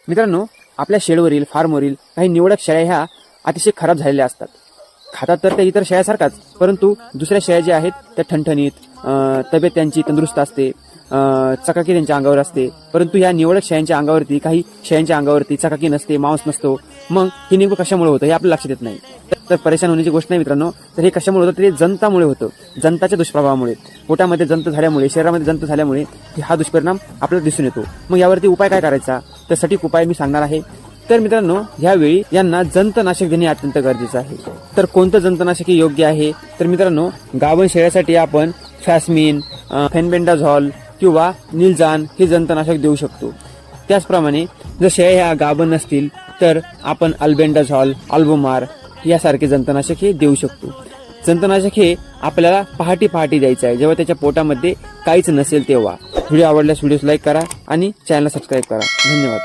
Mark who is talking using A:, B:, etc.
A: मित्रांनो, आपल्या शेडवरील फार्मवरील काही निवडक शेळ्या ह्या अतिशय खराब झालेल्या असतात. खातात तर त्या इतर शेळ्यासारखाच, परंतु दुसऱ्या शेळ्या ज्या आहेत त्या ठणठणीत, तब्येत त्यांची तंदुरुस्त असते, चकाकी त्यांच्या अंगावर असते. परंतु ह्या निवडक शेळ्यांच्या अंगावरती, काही शेळ्यांच्या अंगावरती चकाकी नसते, मांस नसतो. मग हे नेमकं कशामुळे होतं हे आपल्या लक्षात येत नाही. तर परेशान होण्याची गोष्ट नाही मित्रांनो. तर हे कशामुळे होतं? ते जंतामुळे होतं. जंताच्या दुष्प्रभावामुळे, पोटामध्ये जंत झाल्यामुळे, शरीरामध्ये जंत झाल्यामुळे हा दुष्परिणाम आपल्याला दिसून येतो. मग यावरती उपाय काय करायचा? तर सटीक उपाय मी सांगणार आहे. तर मित्रांनो, ह्यावेळी यांना जंतनाशक देणे अत्यंत गरजेचं आहे. तर कोणतं जंतनाशक हे योग्य आहे? तर मित्रांनो, गाभण शेळ्यासाठी आपण फॅस्मिन, फेनबेंडाझॉल किंवा निलजान हे जंतनाशक देऊ शकतो. त्याचप्रमाणे जर शेळ्या ह्या गाभण नसतील तर आपण अल्बेंडाझॉल, अल्बोमार यासारखे जंतनाशक हे देऊ शकतो. जंतनाशक हे आपल्याला पहाटे द्यायचं आहे, जेव्हा त्याच्या पोटामध्ये काहीच नसेल तेव्हा. व्हिडिओ आवडल्यास व्हिडिओ लाईक करा आणि चॅनलला सबस्क्राईब करा. धन्यवाद.